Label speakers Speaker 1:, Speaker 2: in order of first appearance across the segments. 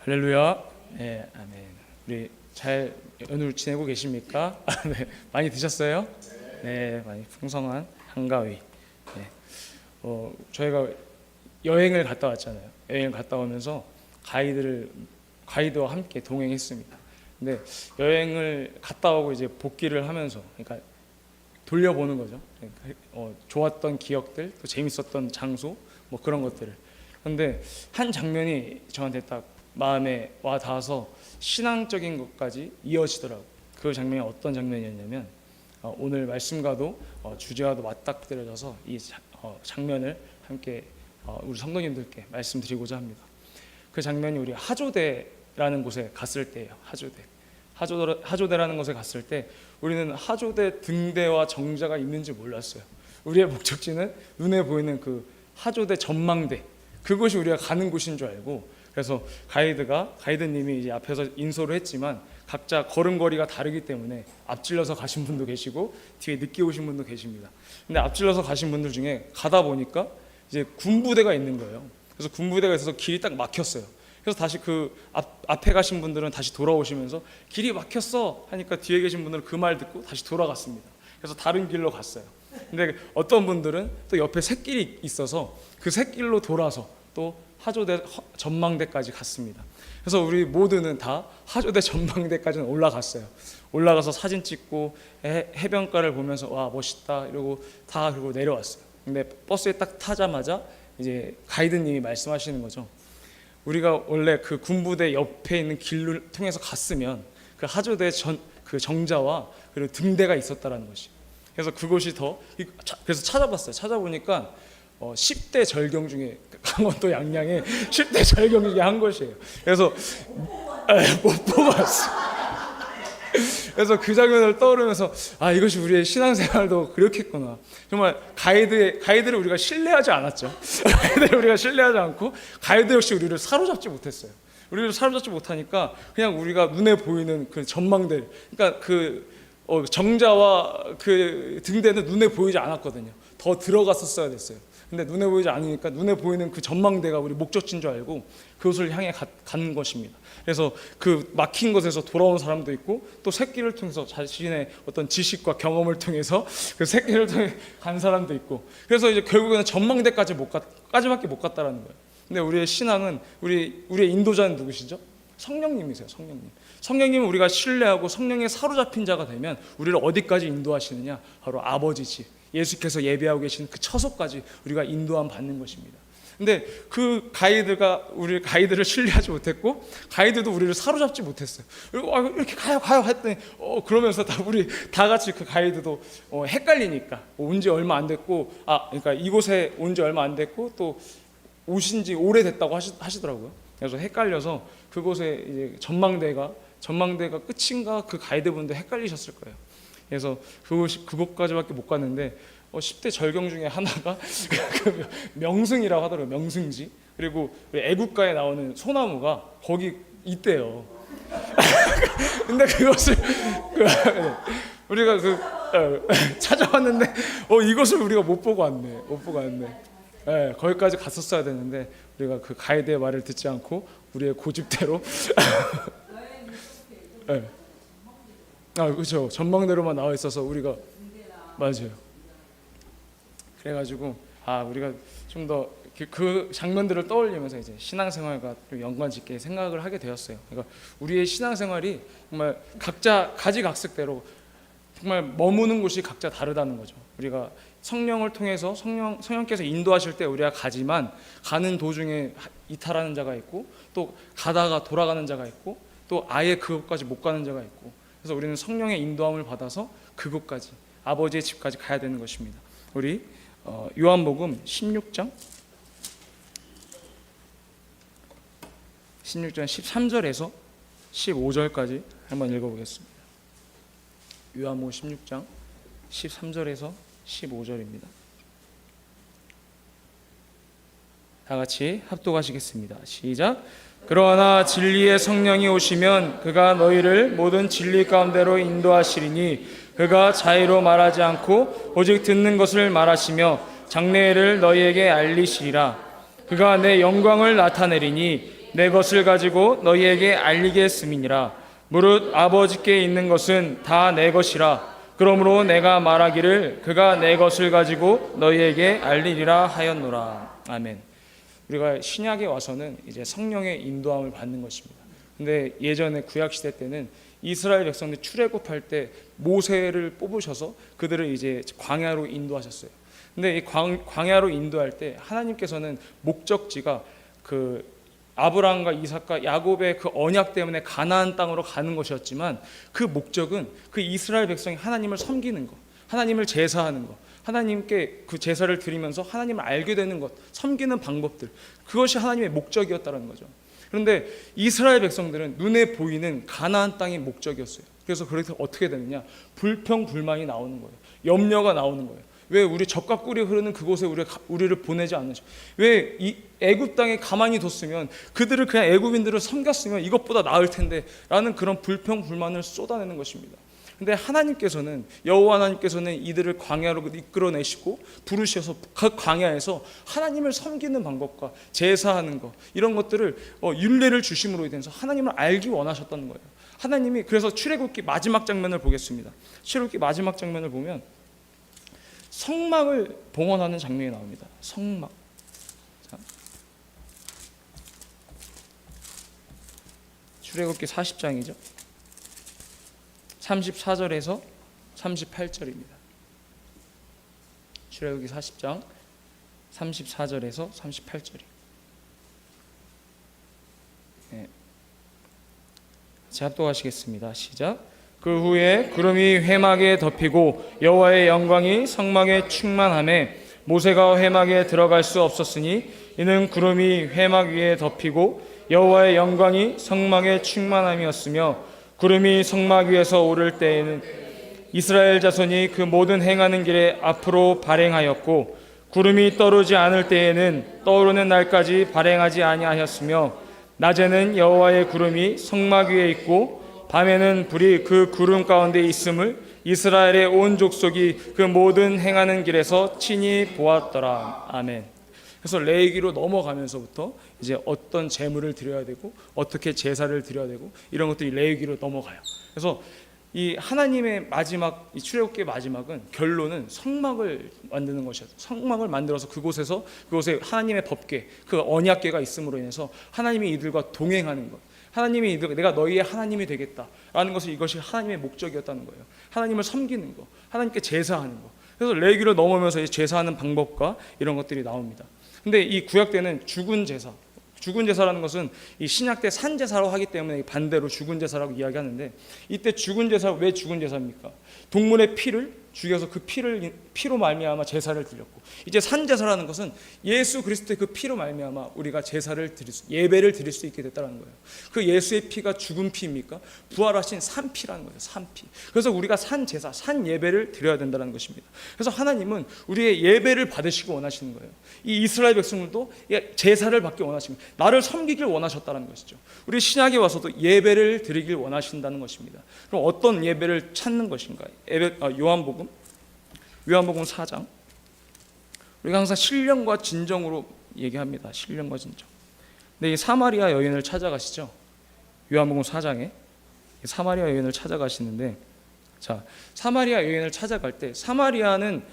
Speaker 1: 할렐루야. 네, 아멘. 우리 잘 연휴 지내고 계십니까? 네, 많이 드셨어요? 네, 많이 풍성한 한가위. 네. 저희가 여행을 갔다 왔잖아요. 여행을 갔다 오면서 가이드와 함께 동행했습니다. 근데 여행을 갔다 오고 이제 복귀를 하면서, 그러니까 돌려보는 거죠. 그러니까 좋았던 기억들, 또 재밌었던 장소, 뭐 그런 것들을. 그런데 한 장면이 저한테 딱 마음에 와 닿아서 신앙적인 것까지 이어지더라고요. 그 장면이 어떤 장면이었냐면 오늘 말씀과도 주제와도 맞닥뜨려져서 이 장면을 함께 우리 성도님들께 말씀드리고자 합니다. 그 장면이 우리 하조대라는 곳에 갔을 때예요. 하조대라는 곳에 갔을 때 우리는 하조대 등대와 정자가 있는지 몰랐어요. 우리의 목적지는 눈에 보이는 그 하조대 전망대, 그곳이 우리가 가는 곳인 줄 알고, 그래서 가이드님이 이제 앞에서 인솔을 했지만 각자 걸음걸이가 다르기 때문에 앞질러서 가신 분도 계시고 뒤에 늦게 오신 분도 계십니다. 근데 앞질러서 가신 분들 중에 가다 보니까 이제 군부대가 있는 거예요. 그래서 군부대가 있어서 길이 딱 막혔어요. 그래서 다시 그 앞에 가신 분들은 다시 돌아오시면서 길이 막혔어 하니까 뒤에 계신 분들은 그 말 듣고 다시 돌아갔습니다. 그래서 다른 길로 갔어요. 근데 어떤 분들은 또 옆에 샛길이 있어서 그 샛길로 돌아서 또 하조대 전망대까지 갔습니다. 그래서 우리 모두는 다 하조대 전망대까지는 올라갔어요. 올라가서 사진 찍고 해변가를 보면서 와 멋있다 이러고 다 그리고 내려왔어요. 근데 버스에 딱 타자마자 이제 가이드님이 말씀하시는 거죠. 우리가 원래 그 군부대 옆에 있는 길을 통해서 갔으면 그 하조대 그 정자와 그리고 등대가 있었다라는 것이. 그래서 그것이 그래서 찾아봤어요. 찾아보니까 10대 절경 중에 강원도 양양에 10대 절경 중에 한 것이에요. 그래서 못 뽑았어. 그래서 그 장면을 떠오르면서 이것이 우리의 신앙생활도 그렇겠구나. 정말 가이드를 우리가 신뢰하지 않았죠. 가이드를 우리가 신뢰하지 않고 가이드 역시 우리를 사로잡지 못했어요. 우리를 사로잡지 못하니까 그냥 우리가 눈에 보이는 그 전망대, 그러니까 그 정자와 그 등대는 눈에 보이지 않았거든요. 더 들어갔었어야 됐어요. 근데 눈에 보이지 않으니까 눈에 보이는 그 전망대가 우리 목적지인 줄 알고 그곳을 향해 가는 것입니다. 그래서 그 막힌 곳에서 돌아온 사람도 있고 또 샛길을 통해서 자신의 어떤 지식과 경험을 통해서 그 샛길을 통해 간 사람도 있고, 그래서 이제 결국에는 전망대까지밖에 못 갔다라는 거예요. 근데 우리의 신앙은 우리의 인도자는 누구시죠? 성령님이세요. 성령님은 우리가 신뢰하고 성령에 사로잡힌 자가 되면 우리를 어디까지 인도하시느냐? 바로 아버지 집, 예수께서 예배하고 계신 그 처소까지 우리가 인도함 받는 것입니다. 근데 그 우리 가이드를 신뢰하지 못했고 가이드도 우리를 사로잡지 못했어요. 그리고 이렇게 가요 했더니 그러면서 우리 다 같이 그 가이드도 헷갈리니까 온 지 얼마 안 됐고 그러니까 이곳에 온 지 얼마 안 됐고 또 오신 지 오래됐다고 하시더라고요. 그래서 헷갈려서 그곳에 이제 전망대가 끝인가 그 가이드분도 헷갈리셨을 거예요. 그래서 그곳까지밖에 못 갔는데 10대 절경 중에 하나가 그 명승이라고 하더라고요. 명승지. 그리고 우리 애국가에 나오는 소나무가 거기 있대요. 근데 그것을 우리가 찾아왔는데 이것을 우리가 못 보고 왔네. 네, 거기까지 갔었어야 되는데 우리가 그 가이드의 말을 듣지 않고 우리의 고집대로 네. 그렇죠. 전망대로만 나와 있어서 우리가 맞아요. 그래가지고 우리가 좀 더 그 장면들을 떠올리면서 이제 신앙생활과 좀 연관짓게 생각을 하게 되었어요. 그러니까 우리의 신앙생활이 정말 각자 가지각색대로 정말 머무는 곳이 각자 다르다는 거죠. 우리가 성령을 통해서 성령께서 인도하실 때 우리가 가지만 가는 도중에 이탈하는 자가 있고 또 가다가 돌아가는 자가 있고 또 아예 그곳까지 못 가는 자가 있고, 그래서 우리는 성령의 인도함을 받아서 그곳까지 아버지의 집까지 가야 되는 것입니다. 우리 요한복음 16장 13절에서 15절까지 한번 읽어보겠습니다. 요한복음 16장 13절에서 15절입니다. 다 같이 합독하시겠습니다. 시작. 그러나 진리의 성령이 오시면 그가 너희를 모든 진리 가운데로 인도하시리니 그가 자의로 말하지 않고 오직 듣는 것을 말하시며 장래일을 너희에게 알리시리라. 그가 내 영광을 나타내리니 내 것을 가지고 너희에게 알리게 했음이니라. 무릇 아버지께 있는 것은 다 내 것이라. 그러므로 내가 말하기를 그가 내 것을 가지고 너희에게 알리리라 하였노라. 아멘. 우리가 신약에 와서는 이제 성령의 인도함을 받는 것입니다. 근데 예전에 구약 시대 때는 이스라엘 백성들 출애굽할 때 모세를 뽑으셔서 그들을 이제 광야로 인도하셨어요. 근데 이 광야로 인도할 때 하나님께서는 목적지가 그 아브라함과 이삭과 야곱의 그 언약 때문에 가나안 땅으로 가는 것이었지만, 그 목적은 그 이스라엘 백성이 하나님을 섬기는 것, 하나님을 제사하는 것, 하나님께 그 제사를 드리면서 하나님을 알게 되는 것, 섬기는 방법들, 그것이 하나님의 목적이었다는 거죠. 그런데 이스라엘 백성들은 눈에 보이는 가나안 땅이 목적이었어요. 그래서 어떻게 되느냐, 불평불만이 나오는 거예요. 염려가 나오는 거예요. 왜 우리 젖과 꿀이 흐르는 그곳에 우리를 보내지 않는지, 왜 이 애굽 땅에 가만히 뒀으면, 그들을 그냥 애굽인들을 섬겼으면 이것보다 나을 텐데 라는 그런 불평불만을 쏟아내는 것입니다. 근데 하나님께서는, 여호와 하나님께서는 이들을 광야로 이끌어내시고 부르셔서 그 광야에서 하나님을 섬기는 방법과 제사하는 것, 이런 것들을 율례를 주심으로 인해서 하나님을 알기 원하셨다는 거예요. 하나님이 그래서 출애굽기 마지막 장면을 보겠습니다. 출애굽기 마지막 장면을 보면 성막을 봉헌하는 장면이 나옵니다. 성막. 자, 출애굽기 40장이죠. 34절에서 38절입니다. 출애굽기 40장 34절에서 38절이. 네. 같이 합독하시겠습니다. 시작. 그 후에 구름이 회막에 덮이고 여호와의 영광이 성막에 충만하매 모세가 회막에 들어갈 수 없었으니, 이는 구름이 회막 위에 덮이고 여호와의 영광이 성막에 충만함이었으며, 구름이 성막 위에서 오를 때에는 이스라엘 자손이 그 모든 행하는 길에 앞으로 발행하였고, 구름이 떠오르지 않을 때에는 떠오르는 날까지 발행하지 아니하였으며, 낮에는 여호와의 구름이 성막 위에 있고 밤에는 불이 그 구름 가운데 있음을 이스라엘의 온 족속이 그 모든 행하는 길에서 친히 보았더라. 아멘. 그래서 레위기로 넘어가면서부터 이제 어떤 제물을 드려야 되고 어떻게 제사를 드려야 되고 이런 것들이 레위기로 넘어가요. 그래서 이 하나님의 마지막, 이 출애굽기의 마지막은, 결론은 성막을 만드는 것이었어요. 성막을 만들어서 그곳에 하나님의 법궤, 그 언약궤가 있음으로 인해서 하나님이 이들과 동행하는 것, 하나님이 내가 너희의 하나님이 되겠다라는 것을, 이것이 하나님의 목적이었다는 거예요. 하나님을 섬기는 것, 하나님께 제사하는 것. 그래서 레위기로 넘어오면서 제사하는 방법과 이런 것들이 나옵니다. 근데 이 구약 때는 죽은 제사라는 것은 이 신약 때 산제사로 하기 때문에 반대로 죽은 제사라고 이야기하는데, 이때 죽은 제사, 왜 죽은 제사입니까? 동물의 피를 죽여서 그 피로 말미암아 제사를 드렸고, 이제 산제사라는 것은 예수 그리스도의 그 피로 말미암아 우리가 예배를 드릴 수 있게 됐다는 거예요. 그 예수의 피가 죽은 피입니까? 부활하신 산 피라는 거예요. 산 피. 그래서 우리가 산 제사, 산 예배를 드려야 된다는 것입니다. 그래서 하나님은 우리의 예배를 받으시고 원하시는 거예요. 이 이스라엘 백성들도 제사를 받기 원하십니다. 나를 섬기길 원하셨다는 것이죠. 우리 신약에 와서도 예배를 드리길 원하신다는 것입니다. 그럼 어떤 예배를 찾는 것인가? 요한복음 4장. 우리가 항상 신령과 진정으로 얘기합니다. 신령과 진정. 근데 이 사마리아 여인을 찾아가시죠. 요한복음 4장에 사마리아 여인을 찾아가시는데, 자, 사마리아 여인을 찾아갈 때, 사마리아는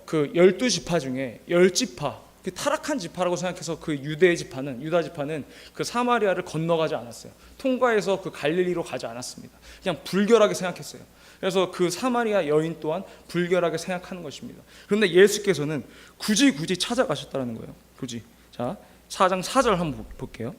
Speaker 1: 그 12지파 중에 10지파, 그 타락한 지파라고 생각해서 그 유다 지파는 그 사마리아를 건너가지 않았어요. 통과해서 그 갈릴리로 가지 않았습니다. 그냥 불결하게 생각했어요. 그래서 그 사마리아 여인 또한 불결하게 생각하는 것입니다. 그런데 예수께서는 굳이 찾아가셨다는 거예요. 굳이. 자, 4장 4절 한번 볼게요.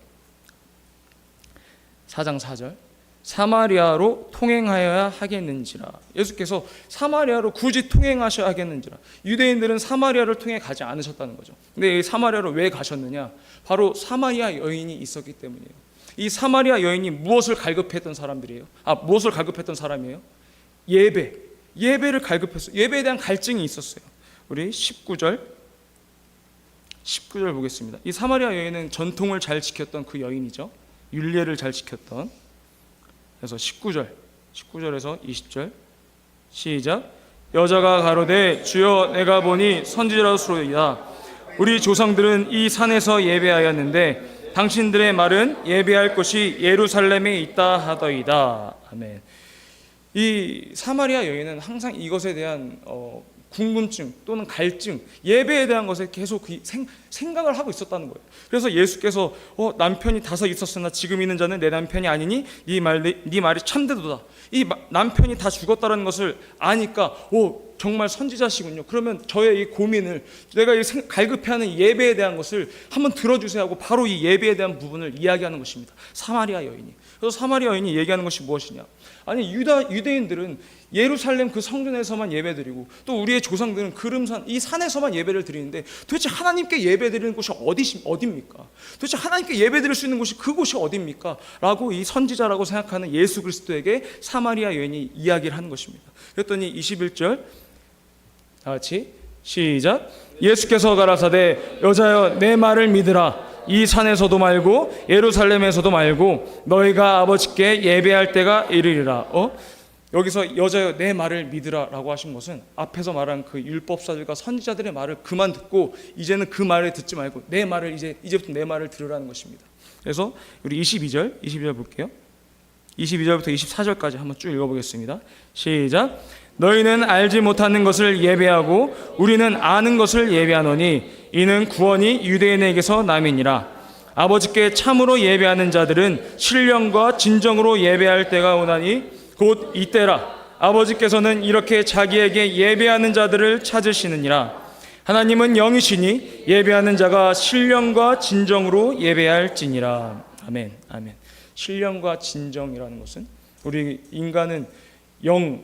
Speaker 1: 4장 4절. 사마리아로 통행하여야 하겠는지라. 예수께서 사마리아로 굳이 통행하셔야 하겠는지라. 유대인들은 사마리아를 통해 가지 않으셨다는 거죠. 근데 이 사마리아로 왜 가셨느냐? 바로 사마리아 여인이 있었기 때문이에요. 이 사마리아 여인이 무엇을 갈급했던 사람들이에요? 무엇을 갈급했던 사람이에요? 예배를 갈급했어요. 예배에 대한 갈증이 있었어요. 우리 19절 보겠습니다. 이 사마리아 여인은 전통을 잘 지켰던 그 여인이죠. 율례를 잘 지켰던. 그래서 19절에서 20절 시작. 여자가 가로되 주여 내가 보니 선지자로소이다. 우리 조상들은 이 산에서 예배하였는데 당신들의 말은 예배할 곳이 예루살렘에 있다 하더이다. 아멘. 이 사마리아 여인은 항상 이것에 대한 궁금증 또는 갈증, 예배에 대한 것에 계속 생각을 하고 있었다는 거예요. 그래서 예수께서 남편이 5 있었으나 지금 있는 자는 내 남편이 아니니 네 말이 참되도다. 이 남편이 다 죽었다는 것을 아니까 정말 선지자시군요. 그러면 저의 이 고민을, 내가 이 갈급해하는 예배에 대한 것을 한번 들어주세요 하고 바로 이 예배에 대한 부분을 이야기하는 것입니다. 사마리아 여인이. 그래서 사마리아 여인이 얘기하는 것이 무엇이냐? 아니 유대인들은 예루살렘 그 성전에서만 예배드리고 또 우리의 조상들은 그름산 이 산에서만 예배를 드리는데 도대체 하나님께 예배드리는 곳이 어디입니까? 도대체 하나님께 예배드릴 수 있는 곳이 그곳이 어디입니까? 라고 이 선지자라고 생각하는 예수 그리스도에게 사마리아 여인이 이야기를 하는 것입니다. 그랬더니 21절 다 같이 시작. 예수께서 가라사대 여자여 내 말을 믿으라. 이 산에서도 말고 예루살렘에서도 말고 너희가 아버지께 예배할 때가 이르리라. 여기서 여자여 내 말을 믿으라 라고 하신 것은 앞에서 말한 그 율법사들과 선지자들의 말을 그만 듣고 이제는 그 말을 듣지 말고 내 말을 이제부터 내 말을 들으라는 것입니다. 그래서 우리 22절 볼게요. 22절부터 24절까지 한번 쭉 읽어보겠습니다. 시작. 너희는 알지 못하는 것을 예배하고 우리는 아는 것을 예배하노니 이는 구원이 유대인에게서 남이니라. 아버지께 참으로 예배하는 자들은 신령과 진정으로 예배할 때가 오나니 곧 이때라. 아버지께서는 이렇게 자기에게 예배하는 자들을 찾으시느니라. 하나님은 영이시니 예배하는 자가 신령과 진정으로 예배할지니라. 아멘. 아멘. 신령과 진정이라는 것은 우리 인간은 영,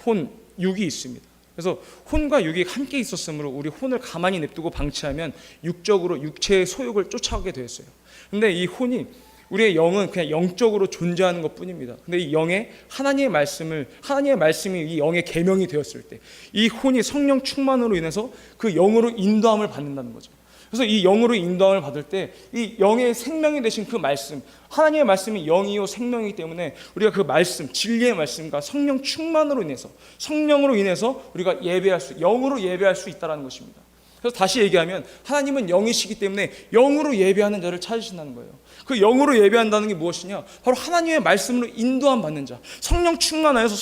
Speaker 1: 혼, 육이 있습니다. 그래서 혼과 육이 함께 있었으므로 우리 혼을 가만히 냅두고 방치하면 육적으로 육체의 소욕을 쫓아가게 되었어요. 근데 이 혼이, 우리의 영은 그냥 영적으로 존재하는 것뿐입니다. 근데 이 영에 하나님의 말씀이 이 영의 계명이 되었을 때 이 혼이 성령 충만으로 인해서 그 영으로 인도함을 받는다는 거죠. 그래서 이 영으로 인도함을 받을 때 이 영의 생명이 되신 그 말씀, 하나님의 말씀이 영이요 생명이기 때문에 우리가 그 말씀, 진리의 말씀과 성령 충만으로 인해서, 성령으로 인해서 우리가 영으로 예배할 수 있다는 것입니다. 그래서 다시 얘기하면 하나님은 영이시기 때문에 영으로 예배하는 자를 찾으신다는 거예요. 그 영으로 예배한다는 게 무엇이냐? 바로 하나님의 말씀으로 인도함 받는 자, 성령 충만하여서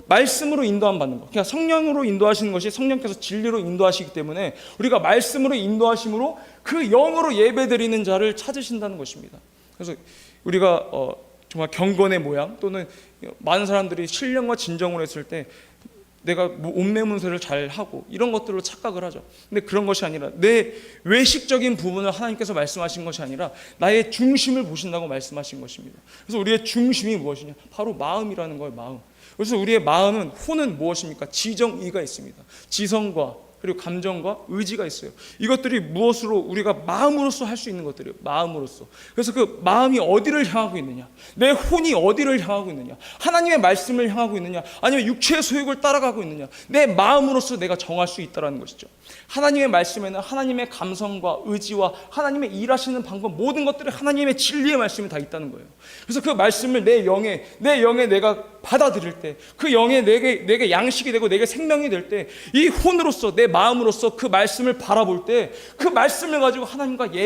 Speaker 1: 말씀으로 인도함 받는 것. 그냥 성령으로 인도하시는 것이 성령께서 진리로 인도하시기 때문에 우리가 말씀으로 인도하심으로 그 영으로 예배드리는 자를 찾으신다는 것입니다. 그래서 우리가 정말 경건의 모양 또는 많은 사람들이 신령과 진정으로 했을 때 내가 옷매문세를 잘 하고 이런 것들로 착각을 하죠. 근데 그런 것이 아니라 내 외식적인 부분을 하나님께서 말씀하신 것이 아니라 나의 중심을 보신다고 말씀하신 것입니다. 그래서 우리의 중심이 무엇이냐? 바로 마음이라는 거예요. 마음. 그래서 우리의 마음은, 혼은 무엇입니까? 지정의가 있습니다. 지성과 그리고 감정과 의지가 있어요. 이것들이 무엇으로 우리가 마음으로써 할 수 있는 것들이에요. 마음으로써. 그래서 그 마음이 어디를 향하고 있느냐, 내 혼이 어디를 향하고 있느냐, 하나님의 말씀을 향하고 있느냐, 아니면 육체의 소욕을 따라가고 있느냐, 내 마음으로써 내가 정할 수 있다는 것이죠. 하나님의 말씀에는 하나님의 감성과 의지와 하나님의 일하시는 방법, 모든 것들이 하나님의 진리의 말씀이 다 있다는 거예요. 그래서 그 말씀을 내 영에 내가 받아들일 때, 그 영에 내게 양식이 되고 내게 생명이 될 때, 이 혼으로서, 내 마음으로서 그 말씀을 바라볼 때 그 말씀을 가지고 하나님께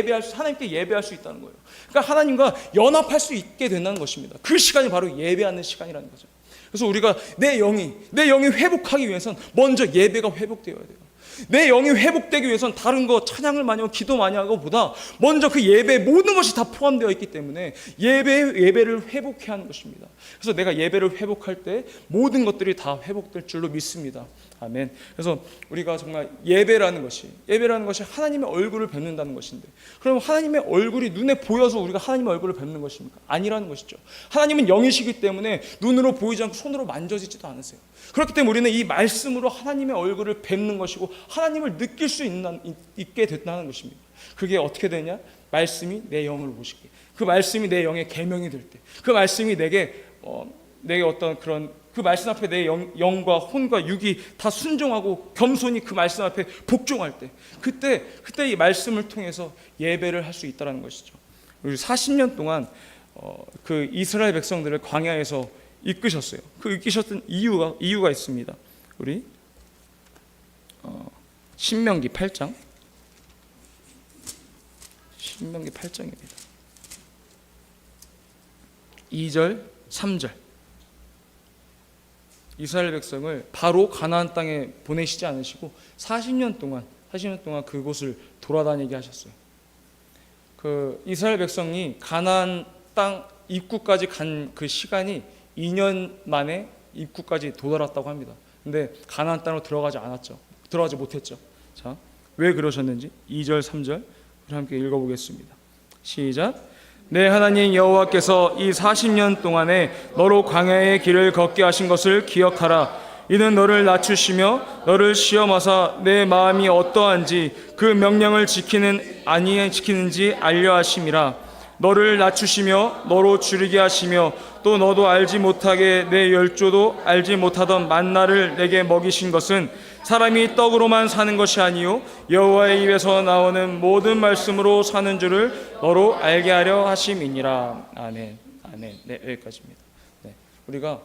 Speaker 1: 예배할 수 있다는 거예요. 그러니까 하나님과 연합할 수 있게 된다는 것입니다. 그 시간이 바로 예배하는 시간이라는 거죠. 그래서 우리가 내 영이 회복하기 위해서는 먼저 예배가 회복되어야 돼요. 내 영이 회복되기 위해서는 다른 거 찬양을 많이 하고 기도 많이 하고 보다 먼저 그 예배에 모든 것이 다 포함되어 있기 때문에 예배를 회복해야 하는 것입니다. 그래서 내가 예배를 회복할 때 모든 것들이 다 회복될 줄로 믿습니다. 아멘. 그래서 우리가 정말 예배라는 것이 하나님의 얼굴을 뵙는다는 것인데, 그럼 하나님의 얼굴이 눈에 보여서 우리가 하나님의 얼굴을 뵙는 것입니까? 아니라는 것이죠. 하나님은 영이시기 때문에 눈으로 보이지 않고 손으로 만져지지도 않으세요. 그렇기 때문에 우리는 이 말씀으로 하나님의 얼굴을 뵙는 것이고 하나님을 느낄 수 있게 된다는 것입니다. 그게 어떻게 되냐? 말씀이 내 영을 오시게, 그 말씀이 내 영의 계명이 될 때, 그 말씀이 내게 어떤 그런 그 말씀 앞에 내 영과 혼과 육이 다 순종하고 겸손히 그 말씀 앞에 복종할 때, 그때 이 말씀을 통해서 예배를 할 수 있다는 것이죠. 우리 40년 동안 그 이스라엘 백성들을 광야에서 이끄셨어요. 그 이끄셨던 이유가 있습니다. 우리 신명기 8장 신명기 8장입니다. 2절, 3절. 이스라엘 백성을 바로 가나안 땅에 보내시지 않으시고 40년 동안 그곳을 돌아다니게 하셨어요. 그 이스라엘 백성이 가나안 땅 입구까지 간 그 시간이 2년 만에 입구까지 도달했다고 합니다. 근데 가나안 땅으로 들어가지 못했죠. 자, 왜 그러셨는지 2절, 3절 우리 함께 읽어보겠습니다. 시작. 내 하나님 여호와께서 이 40년 동안에 너로 광야의 길을 걷게 하신 것을 기억하라. 이는 너를 낮추시며 너를 시험하사 내 마음이 어떠한지 그 명령을 지키는지 알려 하심이라. 너를 낮추시며 너로 줄이게 하시며 또 너도 알지 못하게 내 열조도 알지 못하던 만나를 내게 먹이신 것은 사람이 떡으로만 사는 것이 아니요 여호와의 입에서 나오는 모든 말씀으로 사는 줄을 너로 알게 하려 하심이니라. 아멘. 아멘. 네, 여기까지입니다. 네, 우리가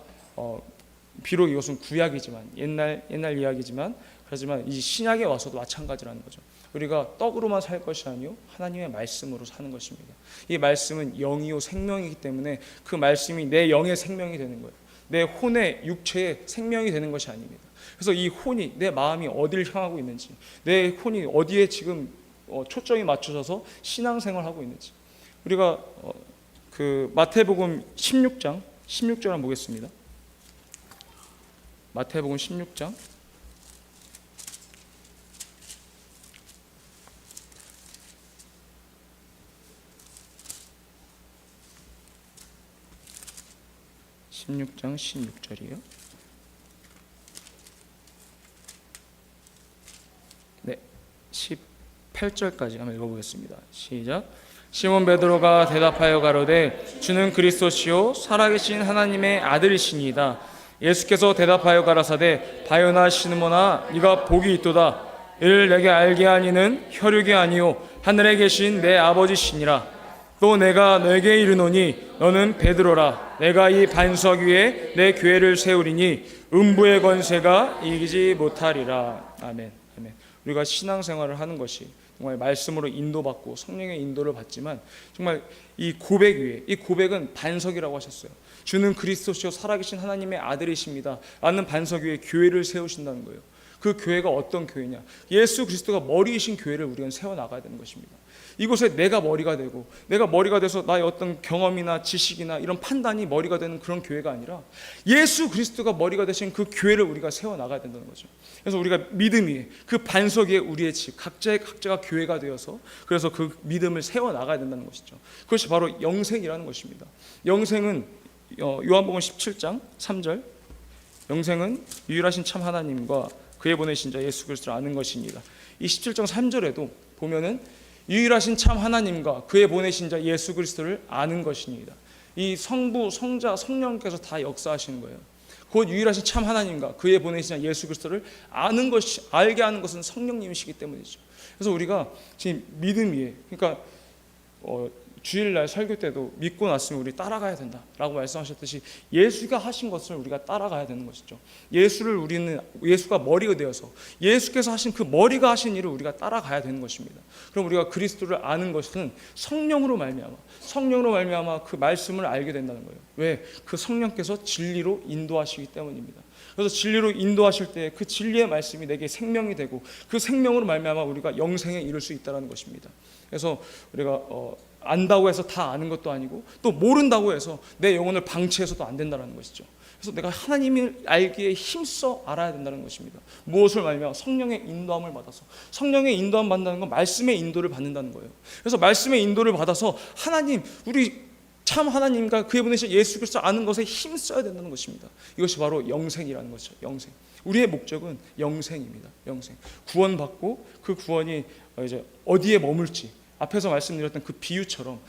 Speaker 1: 비록 이것은 구약이지만 옛날 이야기지만 그렇지만 이 신약에 와서도 마찬가지라는 거죠. 우리가 떡으로만 살 것이 아니요 하나님의 말씀으로 사는 것입니다. 이 말씀은 영이요 생명이기 때문에 그 말씀이 내 영의 생명이 되는 거예요. 내 혼의 육체의 생명이 되는 것이 아닙니다. 그래서 이 혼이 내 마음이 어디를 향하고 있는지, 내 혼이 어디에 지금 초점이 맞춰져서 신앙생활하고 있는지, 우리가 그 마태복음 16장 16절 한번 보겠습니다. 마태복음 16장 16절이에요. 네, 18절까지 한번 읽어보겠습니다. 시작. 시몬 베드로가 대답하여 가로되 주는 그리스도시요 살아계신 하나님의 아들이시니이다. 예수께서 대답하여 가라사대 바요나 시므오나 네가 복이 있도다. 이를 내게 알게 하니는 혈육이 아니요 하늘에 계신 내 아버지시니라. 또 내가 너에게 이르노니 너는 베드로라. 내가 이 반석 위에 내 교회를 세우리니 음부의 권세가 이기지 못하리라. 아멘. 아멘. 우리가 신앙생활을 하는 것이 정말 말씀으로 인도받고 성령의 인도를 받지만 정말 이 고백 위에, 이 고백은 반석이라고 하셨어요. 주는 그리스도시요 살아계신 하나님의 아들이십니다 라는 반석 위에 교회를 세우신다는 거예요. 그 교회가 어떤 교회냐? 예수 그리스도가 머리이신 교회를 우리는 세워나가야 되는 것입니다. 이곳에 내가 머리가 되고, 내가 머리가 돼서 나의 어떤 경험이나 지식이나 이런 판단이 머리가 되는 그런 교회가 아니라 예수 그리스도가 머리가 되신 그 교회를 우리가 세워나가야 된다는 거죠. 그래서 우리가 믿음 위에, 그 반석 위에 우리의 집, 각자가 교회가 되어서 그래서 그 믿음을 세워나가야 된다는 것이죠. 그것이 바로 영생이라는 것입니다. 영생은 요한복음 17장 3절, 영생은 유일하신 참 하나님과 그의 보내신 자 예수 그리스도를 아는 것입니다. 이 17장 3절에도 보면은 유일하신 참 하나님과 그의 보내신 자 예수 그리스도를 아는 것입니다. 이 성부, 성자, 성령께서 다 역사하시는 거예요. 곧 유일하신 참 하나님과 그의 보내신 자 예수 그리스도를 알게 하는 것은 성령님이시기 때문이죠. 그래서 우리가 지금 믿음 위에, 그러니까 주일날 설교 때도 믿고 났으면 우리 따라가야 된다라고 말씀하셨듯이 예수가 하신 것을 우리가 따라가야 되는 것이죠. 예수가 머리가 되어서 예수께서 하신 그 머리가 하신 일을 우리가 따라가야 되는 것입니다. 그럼 우리가 그리스도를 아는 것은 성령으로 말미암아 그 말씀을 알게 된다는 거예요. 왜? 그 성령께서 진리로 인도하시기 때문입니다. 그래서 진리로 인도하실 때 그 진리의 말씀이 내게 생명이 되고 그 생명으로 말미암아 우리가 영생에 이를 수 있다는 것입니다. 그래서 우리가 안다고 해서 다 아는 것도 아니고 또 모른다고 해서 내 영혼을 방치해서도 안 된다는 것이죠. 그래서 내가 하나님을 알기에 힘써 알아야 된다는 것입니다. 무엇을 말하면 성령의 인도함을 받아서, 성령의 인도함 받는다는 건 말씀의 인도를 받는다는 거예요. 그래서 말씀의 인도를 받아서 하나님, 우리 참 하나님과 그의 보내신 예수 그리스도 아는 것에 힘써야 된다는 것입니다. 이것이 바로 영생이라는 것이죠. 영생. 우리의 목적은 영생입니다. 영생. 구원받고 그 구원이 이제 어디에 머물지, 앞에서 말씀드렸던 그 비유처럼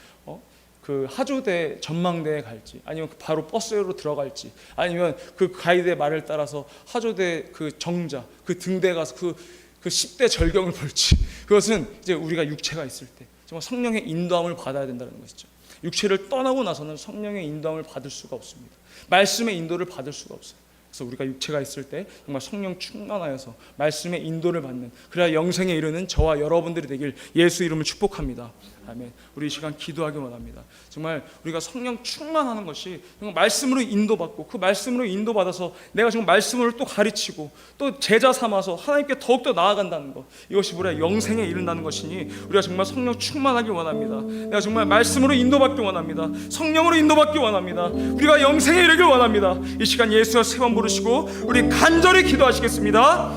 Speaker 1: 그 하조대 전망대에 갈지, 아니면 바로 버스로 들어갈지, 아니면 그 가이드의 말을 따라서 하조대 그 정자, 그 등대에 가서 그 10대 절경을 볼지, 그것은 이제 우리가 육체가 있을 때 정말 성령의 인도함을 받아야 된다는 것이죠. 육체를 떠나고 나서는 성령의 인도함을 받을 수가 없습니다. 말씀의 인도를 받을 수가 없어요. 그래서 우리가 육체가 있을 때 정말 성령 충만하여서 말씀의 인도를 받는, 그래야 영생에 이르는 저와 여러분들이 되길 예수 이름을 축복합니다. 아멘. 우리 이 시간 기도하기 원합니다. 정말 우리가 성령 충만하는 것이 정말 말씀으로 인도받고 그 말씀으로 인도받아서 내가 정말 말씀을 또 가르치고 또 제자 삼아서 하나님께 더욱더 나아간다는 것, 이것이 우리가 영생에 이른다는 것이니 우리가 정말 성령 충만하기 원합니다. 내가 정말 말씀으로 인도받기 원합니다. 성령으로 인도받기 원합니다. 우리가 영생에 이르길 원합니다. 이 시간 예수여 세 번 부르시고 우리 간절히 기도하시겠습니다.